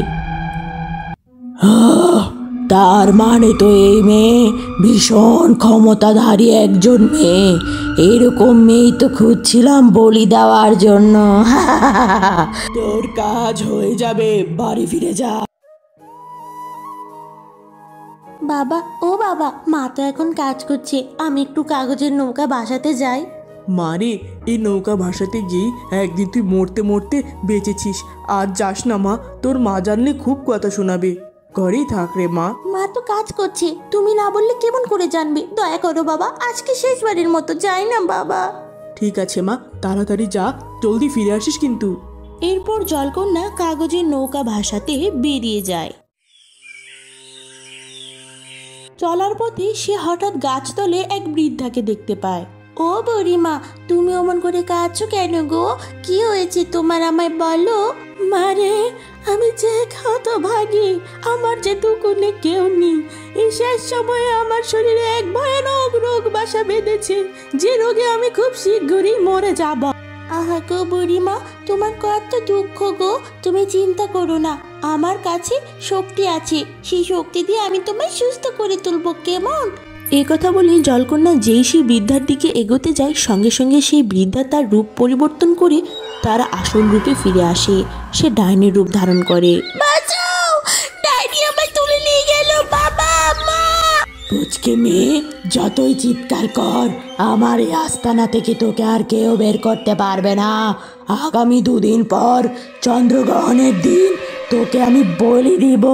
তার মানে তো এই মেয়ে ভীষণ ক্ষমতাধারী একজন মেয়ে। এরকম মেয়ে তো খুঁজছিলাম বলি দেওয়ার জন্য। তোর কাজ হয়ে যাবে, বাড়ি ফিরে যা। বাবা, ও বাবা, মা তো এখন কাজ করছে, আমি একটু কাগজের নৌকা বাসাতে যাই। মারে, এই নৌকা ভাসাতে গিয়ে একদিন তুই মরতে মরতে বেঁচেছিস। আর যাস না মা, তোর মা জানলে খুব কথা শোনাবে। ঘরেই থাক রে মা। মা তো কাজ করছে, তুমি না বললে কেমন করে জানবে? দয়া করো বাবা, আজকে শেষবারের মতো যাই না বাবা। ঠিক আছে মা, তাড়াতাড়ি যা, জলদি ফিরে আসিস কিন্তু। এরপর জলকন্যা কাগজের নৌকা ভাসাতে বেরিয়ে যায়। চলার পথে সে হঠাৎ গাছতলে এক বৃদ্ধাকে দেখতে পায়। ও বুড়িমা, তুমি অমন করে কাঁদছো কেন গো? কি হয়েছে তোমার, আমায় বলো। মারে, আমি যে হতভাগী, আমার যে দুকুনে কেউ নেই। এই শেষ সময়ে আমার শরীরে এক ভয়ানক রোগ বাসা বেঁধেছে, যে রোগে আমি খুব শীঘ্রই মরে যাব। আহা গো বুড়িমা, তোমার কত দুঃখ গো। তুমি চিন্তা করো না, আমার কাছে শক্তি আছে, সেই শক্তি দিয়ে আমি তোমায় সুস্থ করে তুলবো, কেমন? এই কথা বলে জলকন্যা যেই সেই বৃদ্ধার দিকে এগোতে যায়, সঙ্গে সঙ্গে সেই বৃদ্ধা তার রূপ পরিবর্তন করে তার আসল রূপে ফিরে আসে। সে ডাইনির রূপ ধারণ করে। বাঁচাও, ডাইনি আমায় তুলে নিয়ে গেল, বাবা মা। পুচকে মেয়ে, যতই চিৎকার কর, আমার এই আস্তানা থেকে তোকে আর কেউ বের করতে পারবে না। আগামী 2 দিন পর চন্দ্রগ্রহণের দিন তোকে আমি বলি দিব।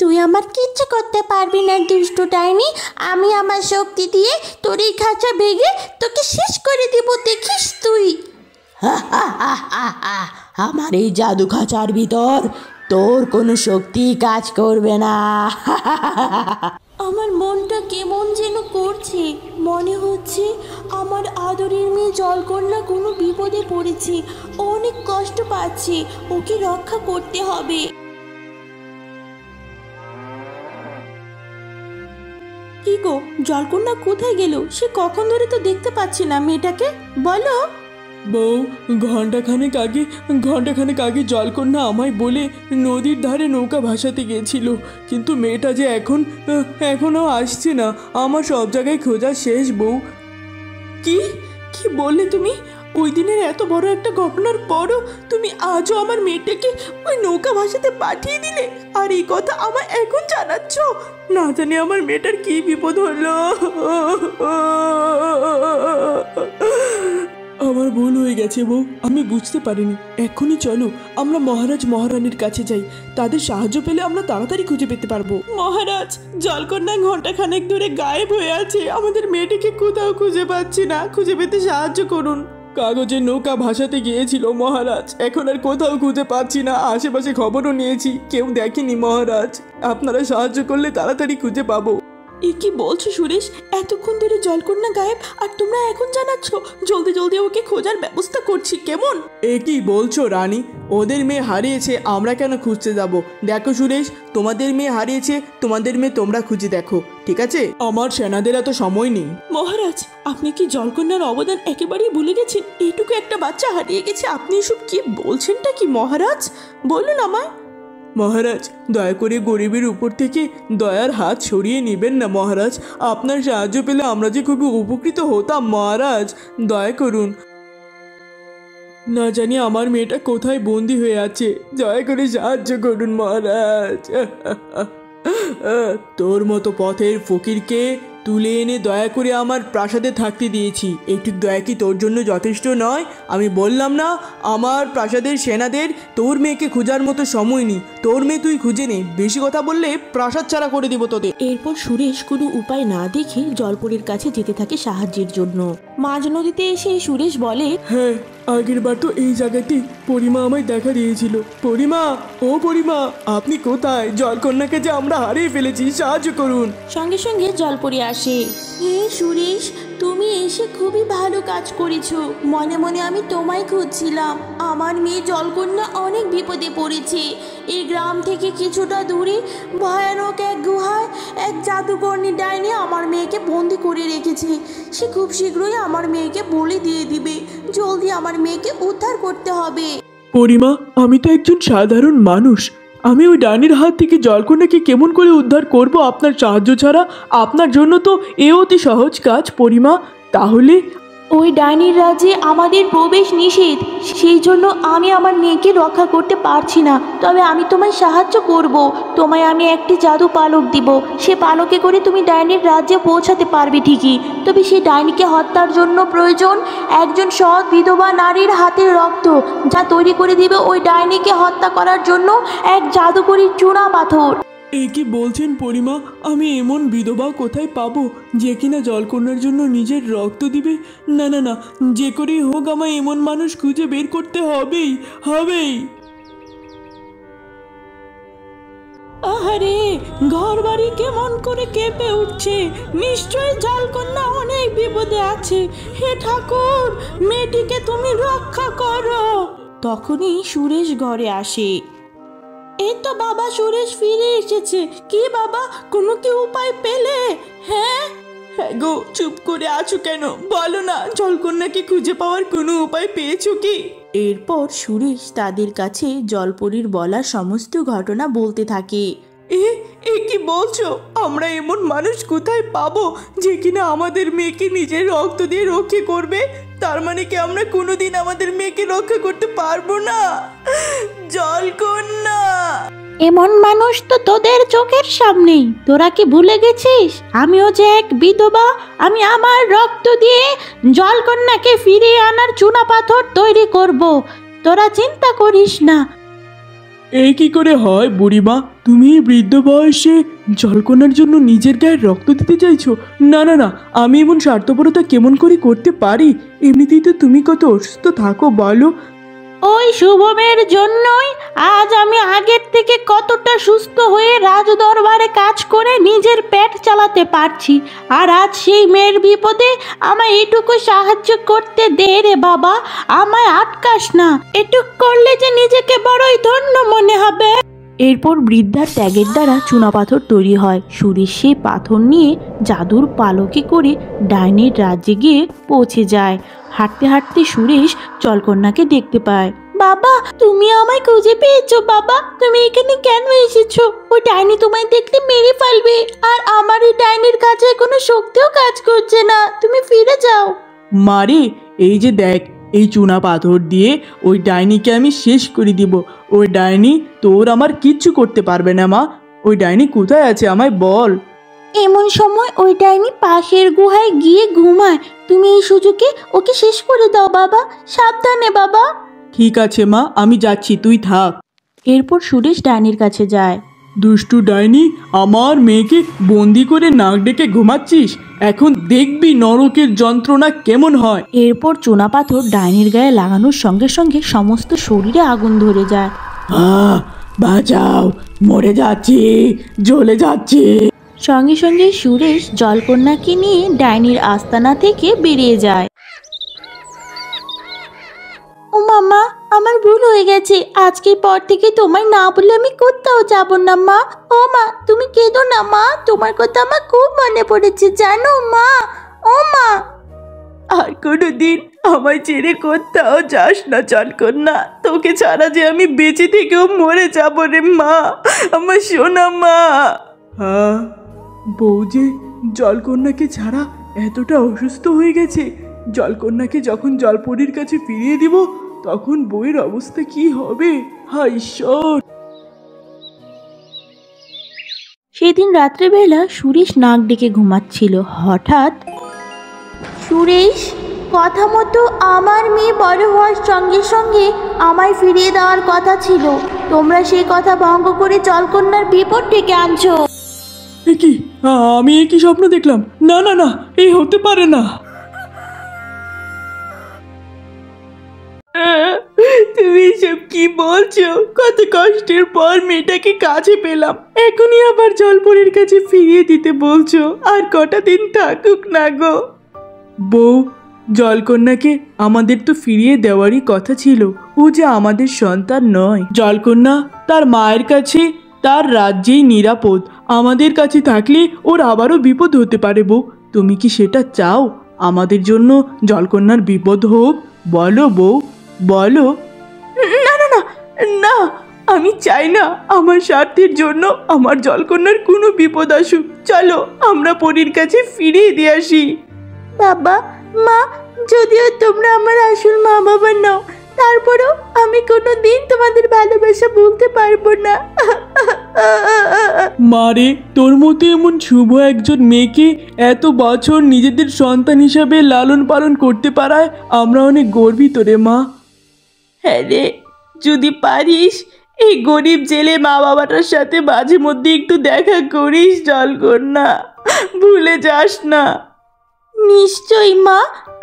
তুই আমার কিচ্ছু করতে পারবি না দুষ্টু ডাইনি। আমি আমার শক্তি দিয়ে তোর এই খাঁচা ভেঙে তোকে শেষ করে দিব, দেখিস তুই। আমার এই জাদু খাঁচার ভিতর তোর কোনো শক্তি কাজ করবে না। আমার মনটা কেমন যেন করছে, মনে হচ্ছে আমার আদরের মেয়ে জলকন্যা কোনো বিপদে পড়েছে, অনেক কষ্ট পাচ্ছে, ওকে রক্ষা করতে হবে। কি গো, জলকন্যা কোথায় গেল? সে কখন ধরে তো দেখতে পাচ্ছি না মেয়েটাকে, বলো। বউ, ঘন্টাখানেক আগে জলকন্যা আমায় বলে নদীর ধারে নৌকা ভাসাতে গিয়েছিল, কিন্তু মেয়েটা যে এখনও আসছে না। আমার সব জায়গায় খোঁজা শেষ বউ। কি কি বললে তুমি? ওই দিনের এত বড় একটা ঘটনার পরও তুমি আজও আমার মেয়েটাকে ওই নৌকা ভাসাতে পাঠিয়ে দিলে, আর এই কথা আমায় এখন জানাচ্ছ? না জানি আমার মেয়েটার কি বিপদ হলো। আমার ভুল হয়ে গেছে বউ, আমি বুঝতে পারিনি। এক্ষুনি চলো আমরা মহারাজ মহারানীর কাছে যাই, তাদের সাহায্য পেলে আমরা তাড়াতাড়ি খুঁজে পেতে পারবো। মহারাজ, জলকন্যা ঘন্টাখানেক ধরে গায়েব হয়ে আছে, আমাদের মেয়েটিকে কোথাও খুঁজে পাচ্ছি না, খুঁজে পেতে সাহায্য করুন। কাগজের নৌকা ভাসাতে গিয়েছিল মহারাজ, এখন আর কোথাও খুঁজে পাচ্ছি না। আশেপাশে খবরও নিয়েছি, কেউ দেখেনি মহারাজ। আপনারা সাহায্য করলে তাড়াতাড়ি খুঁজে পাবো। এ কি বলছো সুরেশ? এতক্ষণ ধরে জলকন্যা গায়েব আর তোমরা এখন জানাচ্ছ? জলদি জলদি ওকে খোঁজার ব্যবস্থা করছি, কেমন? এ কি বলছো রানী? ওদের মেয়ে হারিয়েছে, আমরা কেন খুঁজতে যাব? দেখো সুরেশ, তোমাদের মেয়ে হারিয়েছে, তোমাদের মেয়ে তোমরা খুঁজে দেখো, ঠিক আছে? আমার সেনাদের এত সময় নেই। মহারাজ, আপনি কি জলকন্যার অবদান একেবারেই ভুলে গেছেন? এইটুকু একটা বাচ্চা হারিয়ে গেছে, আপনি এসব কি বলছেনটা কি মহারাজ? বলুন আমায়। মহারাজ, দয়া করে গরিবের উপর থেকে দয়ার হাত সরিয়ে নেবেন না মহারাজ। আপনার সাহায্য পেলে আমরা যে খুবই উপকৃত হতাম মহারাজ, দয়া করুন। না জানি আমার মেয়েটা কোথায় বন্দি হয়ে আছে, দয়া করে সাহায্য করুন মহারাজ। তোর মতো পথের ফকিরকে তুলে এনে দয়া করে আমার প্রাসাদে থাকতে দিয়েছি, একটু দয়া কি তোর জন্য যথেষ্ট নয়? আমি বললাম না আমার প্রাসাদের সেনাদের তোর মেয়েকে খোঁজার মতো সময় নেই, তোর মেয়ে তুই খুঁজে নে, বেশি কথা বললে প্রাসাদ ছাড়া করে দিব তোদের। এরপর সুরেশ কোনো উপায় না দেখে জলপরীর কাছে যেতে থাকে সাহায্যের জন্য। মাঝ নদীতে এসে সুরেশ বলে, হ্যাঁ, আগের বার তো এই জায়গাতে পরিমা আমায় দেখা দিয়েছিল। পরিমা, ও পরিমা, আপনি কোথায়? জলকন্যাকে যে আমরা হারিয়ে ফেলেছি, সাহায্য করুন। সঙ্গে সঙ্গে জলপরী আসে। হে সুরেশ, তুমি এসে খুবই ভালো কাজ করেছো। মনে মনে আমি তোমায় খুঁজছিলাম। আমার মেয়ে জলকন্যা অনেক বিপদে পড়েছে। এই গ্রাম থেকে কিছুটা দূরে ভয়ানক এক গুহায় এক জাদুকর্ণী ডাইনি আমার মেয়েকে বন্দি করে রেখেছে। সে খুব শীঘ্রই আমার মেয়েকে বলি দিয়ে দিবে। জলদি আমার মেয়েকে উদ্ধার করতে হবে। পরিমা, আমি তো একজন সাধারণ মানুষ, আমি ওই ডাইনির হাত থেকে জলকন্যাকে কেমন করে উদ্ধার করব আপনার সাহায্য ছাড়া? আপনার জন্য তো এ অতি সহজ কাজ পরিমা। তাহলে ওই ডাইনির রাজ্যে আমাদের প্রবেশ নিষেধ, সেই জন্য আমি আমার মেয়েকে রক্ষা করতে পারছি না। তবে আমি তোমায় সাহায্য করব। তোমায় আমি একটি জাদু পালক দিব। সে পালকে করে তুমি ডাইনির রাজ্যে পৌঁছাতে পারবে ঠিকই। তবে সেই ডাইনিকে হত্যার জন্য প্রয়োজন একজন সৎ বিধবা নারীর হাতের রক্ত, যা তৈরি করে দিবে ওই ডাইনিকে হত্যা করার জন্য এক জাদুকরীর চূড়া পাথর। এ কি বলছেন পরিমা? আমি এমন বিধবা কোথায় পাবো যে কিনা জলকন্যার জন্য নিজের রক্ত দিবে? না না না, যে করেই হোক আমায় এমন মানুষ খুঁজে বের করতে হবেই। আহারে, ঘর বাড়ি কেমন করে কেঁপে উঠছে, নিশ্চয়ই জলকন্যা অনেক বিপদে আছে। হে ঠাকুর, মেয়েটিকে তুমি রক্ষা করো। তখনই সুরেশ ঘরে আসে। এই তো বাবা, সুরেশ ফিরে এসেছে। কি বাবা, কোনো কি উপায় পেলে? হ্যাঁ গো, চুপ করে আছো কেন? বলো না, জলকন্যাকে খুঁজে পাওয়ার কোনো উপায় পেয়েছো কি? এরপর সুরেশ তাদের কাছে জলপরীর বলা সমস্ত ঘটনা বলতে থাকে। এ কি বলছো? আমরা এমন মানুষ কোথায় পাবো যে কিনা আমাদের মেয়েকে নিজের রক্ত দিয়ে রক্ষা করবে? তার মানে কি আমরা কোনোদিন আমাদের মেয়েকে রক্ষা করতে পারবো না? জলকন্যা, এমন মানুষ তো তোদের চোখের সামনেই। তোরা কি ভুলে গেছিস আমিও যে এক বিধবা? আমি আমার রক্ত দিয়ে জলকন্যাকে ফিরিয়ে আনার চুনা পাথর তৈরি করব। তোরা চিন্তা করিস না। এই কি করে হয় বুড়িমা? তুমি এই বৃদ্ধ বয়সে জলকন্যার জন্য নিজের গায়ে রক্ত দিতে চাইছো? না না না, আমি এমন স্বার্থপরতা কেমন করে করতে পারি? এমনিতেই তো তুমি কত অসুস্থ থাকো বলো। ওই শুভমের জন্যই আজ আমি আগের থেকে কতটা সুস্থ হয়ে রাজদরবারে কাজ করে নিজের পেট চালাতে পারছি। আর আজ সেই মেয়ের বিপদে আমায় এটুকু সাহায্য করতে দে রে বাবা, আমায় আটকাস না। এটুক করলে যে নিজেকে বড়ই ধন্য মনে হবে। এরপর বৃদ্ধার ত্যাগের দ্বারা চুনাপাথর তৈরি হয়। সুরেশ সেই পাথর নিয়ে জাদুর পালকে করে ডাইনির রাজ্যে গিয়ে পৌঁছে যায়। হাঁটতে হাঁটতে সুরেশ জলকন্যাকে দেখতে পায়। বাবা, তুমি আমায় খুঁজে পেয়েছো বাবা? তুমি এখানে কেন এসেছো? ওই ডাইনি তোমায় দেখলে মেরে ফেলবে, আর আমার এই ডাইনির কাছে কোনো শক্তিও কাজ করছে না। তুমি ফিরে যাও। মারে, এই যে দেখ, এই চুনা পাথর দিয়ে ওই ডাইনিকে আমি শেষ করে দিব। ওই ডাইনি তোর আমার কিচ্ছু করতে পারবে না মা। ওই ডাইনি কোথায় আছে আমায় বল। এমন সময় ওই ডাইনি পাশের গুহায় গিয়ে ঘুমায়। তুমি এই সুযোগে ওকে শেষ করে দাও বাবা। সাবধানে বাবা। ঠিক আছে মা, আমি যাচ্ছি, তুই থাক। এরপর সুরেশ ডাইনির কাছে যায়। দুষ্টু ডাইনি, আমার মেয়েকে বন্দি করে নাক ডেকে ঘুমাচ্ছিস? এখন দেখবি নরকের যন্ত্রণা কেমন হয়। এরপর চুনাপাথর ডাইনির গায়ে লাগানোর সঙ্গে সঙ্গে সমস্ত শরীরে আগুন ধরে যায়। বাঁচাও, মরে যাচ্ছি, জ্বলে যাচ্ছি। সঙ্গে সঙ্গে সুরেশ জলকন্যাকে নিয়ে ডাইনির আস্তানা থেকে বেরিয়ে যায়। ও মামা, আমার ভুল হয়ে গেছে। আজকের পর থেকে তোমায় না বলে আমি কোথাও যাব না মা। ও মা, তুমি কেঁদো না মা, তোমার কথা আমার খুব মনে পড়েছে জানো মা। ও মা, আর কোনোদিন আমায় ছেড়ে কোথাও যাস না জলকন্যা। তোকে ছাড়া যে আমি বেঁচে থেকেও মরে যাব রে মা, আমার সোনা মা। হ্যাঁ, বউ যে জলকন্যাকে ছাড়া এতটা অসুস্থ হয়ে গেছে। জলকন্যাকে যখন জলপরীর কাছে ফিরিয়ে দিব, তখন বউয়ের অবস্থা কি হবে? হায় ঈশ্বর। সেদিন রাত্রেবেলা সুরেশ নাক ডেকে ঘুমাচ্ছিল। হঠাৎ সুরেশ, কথা মতো আমার মেয়ে বড় হওয়ার সঙ্গে সঙ্গে আমায় ফিরিয়ে দেওয়ার কথা ছিল। তোমরা সেই কথা ভঙ্গ করে জলকন্যার বিপদ ডেকে আনছো। কি আমি কি স্বপ্ন দেখলাম? না না না, এই হতে পারে না। তুমি এসব কি বলছো? কত কষ্টের পর মেয়েটাকে কাছে পেলাম, এখনই আবার জলপরীর কাছে ফিরিয়ে দিতে বলছো? আর কটা দিন থাকুক না গো। বউ, জলকন্যাকে আমাদের তো ফিরিয়ে দেওয়ারই কথা ছিল। ও যে আমাদের সন্তান নয়। জলকন্যা তার মায়ের কাছে, তার রাজ্যেই নিরাপদ। আমাদের কাছে থাকলে ওর আবারও বিপদ হতে পারে। বউ, তুমি কি সেটা চাও আমাদের জন্য জলকন্যার বিপদ হোক? বলো বউ, বলো। না না না না, আমি চাই না আমার স্বার্থের জন্য আমার জলকন্যার কোনো বিপদ আসুক। চলো আমরা পরীর কাছে ফিরিয়ে দিয়ে আসি। বাবা, মা, যদিও তোমরা আমার আসল মা বাবা নও, তারপরেও আমি কোনো দিন তোমাদের ভালোবাসা ভুলতে পারবো না। মারে, তোর মতো এমন শুভ একজন মেয়েকে এত বছর নিজেদের সন্তান হিসাবে লালন পালন করতে পারায় আমরা অনেক গর্বিত রে মা। হ্যাঁ রে, যদি পারিস এই গরিব জেলে মা বাবাটার সাথে মাঝে মধ্যে একটু দেখা করিস জলকন্যা, ভুলে যাস না। নিশ্চয়ই মা,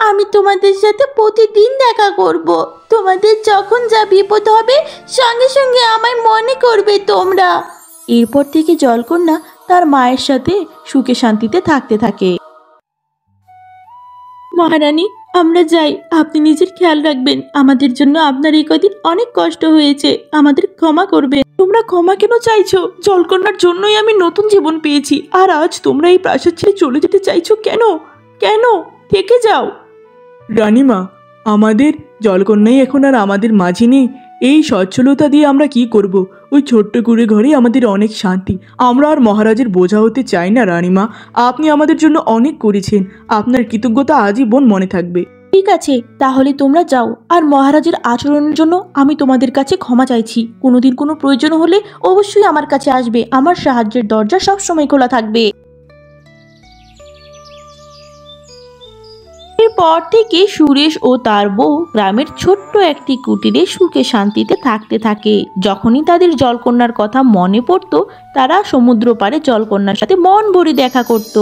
আমি তোমাদের সাথে প্রতিদিন দেখা করব। তোমাদের যখন যা বিপদ হবে সঙ্গে সঙ্গে আমায় মনে করবে তোমরা। এরপর থেকে জলকন্যা তার মায়ের সাথে সুখে শান্তিতে থাকতে থাকে। মহারানী, আমরা যাই। আপনি নিজের খেয়াল রাখবেন। আমাদের জন্য আপনার এই কদিন অনেক কষ্ট হয়েছে, আমাদের ক্ষমা করবেন। তোমরা ক্ষমা কেন চাইছো? জলকন্যার জন্যই আমি নতুন জীবন পেয়েছি। আর আজ তোমরা এই প্রাসাদ ছেড়ে চলে যেতে চাইছো কেন? কেন? থেকে যাও। রানীমা, আমাদের জলকন্যাই এখন আর আমাদের মাঝে নেই। এই সচ্ছলতা দিয়ে আমরা কি করব? ওই ছোট্ট কুড়ে ঘরেই আমাদের অনেক শান্তি। আমরা আর মহারাজের বোঝা হতে চাই না রানীমা। আপনি আমাদের জন্য অনেক করেছেন, আপনার কৃতজ্ঞতা আজীবন মনে থাকবে। ঠিক আছে, তাহলে তোমরা যাও। আর মহারাজের আচরণের জন্য আমি তোমাদের কাছে ক্ষমা চাইছি। কোনোদিন কোনো প্রয়োজন হলে অবশ্যই আমার কাছে আসবে। আমার সাহায্যের দরজা সবসময় খোলা থাকবে। পর থেকে সুরেশ ও তার বউ গ্রামের ছোট্ট একটি কুটিরে সুখে শান্তিতে থাকতে থাকে। যখনই তাদের জলকন্যার কথা মনে পড়তো, তারা সমুদ্র পাড়ে জলকন্যার সাথে মন ভরে দেখা করত।